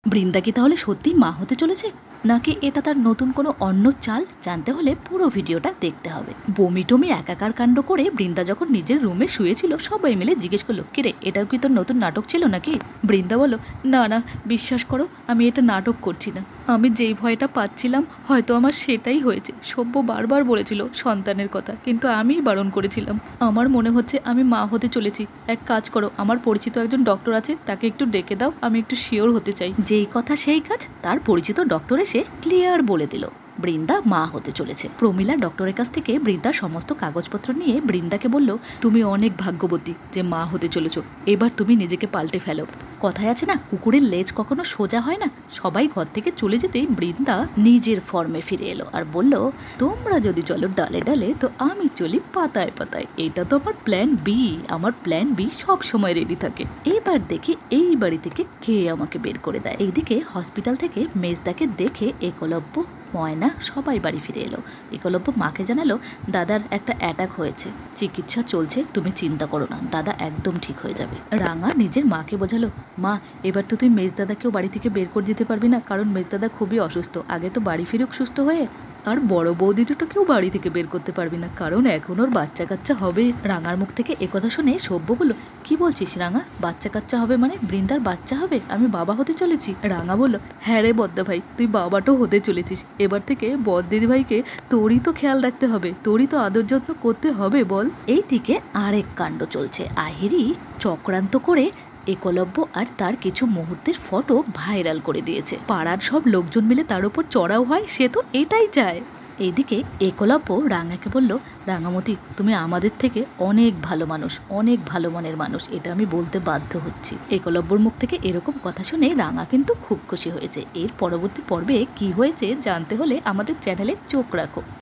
বৃন্দা কি তাহলে সত্যিই মা হতে চলেছে, নাকি এটা তার নতুন কোনো অন্য চাল? জানতে হলে পুরো ভিডিওটা দেখতে হবে। বমি টমি একাকার কাণ্ড করে বৃন্দা যখন নিজের রুমে শুয়েছিল, সবাই মিলে জিজ্ঞেস করলো, কিরে এটাও কি তোর নতুন নাটক ছিল নাকি? বৃন্দা বলল, না না, বিশ্বাস করো আমি এটা নাটক করছি না। আমি যেই ভয়টা পাচ্ছিলাম হয়তো আমার সেটাই হয়েছে। সব্য বারবার বলেছিল সন্তানের কথা, কিন্তু আমিই বারণ করেছিলাম। আমার মনে হচ্ছে আমি মা হতে চলেছি। এক কাজ করো, আমার পরিচিত একজন ডক্টর আছে, তাকে একটু ডেকে দাও, আমি একটু শিওর হতে চাই। যেই কথা সেই কাজ, তার পরিচিত ডক্টর এসে ক্লিয়ার বলে দিল বৃন্দা মা হতে চলেছে। প্রমীলা ডক্টরের কাছ থেকে বৃন্দার সমস্ত কাগজপত্র নিয়ে বৃন্দাকে বলল, তুমি অনেক ভাগ্যবতী যে মা হতে চলেছো। এবার তুমি নিজেকে পাল্টে ফেলো। কথায় আছে না, কুকুরের লেজ কখনো সোজা হয় না। সবাই ঘর থেকে চলে যেতেই বৃন্দা নিজের ফর্মে ফিরে এলো আর বলল, তোমরা যদি চলো ডালে ডালে, তো আমি চলি পাতায় পাতায়। এটা তো আমার প্ল্যান বি। আমার প্ল্যান বি সব সময় রেডি থাকে। এবার দেখি এই বাড়ি থেকে কে আমাকে বের করে দেয়। এইদিকে হসপিটাল থেকে মেজদাকে দেখে একলব্য, ময়না সবাই বাড়ি ফিরে এলো। একলব্য মাকে জানালো, দাদার একটা অ্যাটাক হয়েছে, চিকিৎসা চলছে, তুমি চিন্তা করো না, দাদা একদম ঠিক হয়ে যাবে। রাঙা নিজের মাকে বোঝালো, মা এবার তো তুই মেজদাদাকেও বাড়ি থেকে বের করে দিতে পারবি না, কারণ মেজদাদা খুবই অসুস্থ। আগে তো বাড়ি ফিরুক সুস্থ হয়ে। আর বড় বৌদি দুটোকেও বাড়ি থেকে বের করতে পারবি না, কারণ এখন ওর বাচ্চা কাচ্চা হবে। রাঙার মুখ থেকে একথা শুনে সব্য বলল, কি বলছিস রাঙা, বাচ্চা কাচ্চা হবে মানে? বৃন্দার বাচ্চা হবে? আমি বাবা হতে চলেছি? রাঙা বলল, হ্যাঁ রে বদ্দা ভাই, তুই বাবাটাও হতে চলেছিস। এবার থেকে বদ দিদি ভাইকে তোরই তো খেয়াল রাখতে হবে, তোরই তো আদর যত্ন করতে হবে বল। এইদিকে আরেক কাণ্ড চলছে। আহিরি চক্রান্ত করে একলব্য আর তার কিছু মুহূর্তের ফটো ভাইরাল করে দিয়েছে। পাড়ার সব লোকজন মিলে তার উপর চড়াও হয়, সে তো এটাই চায়। এইদিকে একলব্য রাঙাকে বলল, রাঙামতি তুমি আমাদের থেকে অনেক ভালো মানুষ, অনেক ভালো মনের মানুষ, এটা আমি বলতে বাধ্য হচ্ছি। একলব্যর মুখ থেকে এরকম কথা শুনে রাঙা কিন্তু খুব খুশি হয়েছে। এর পরবর্তী পর্বে কি হয়েছে জানতে হলে আমাদের চ্যানেলে চোখ রাখো।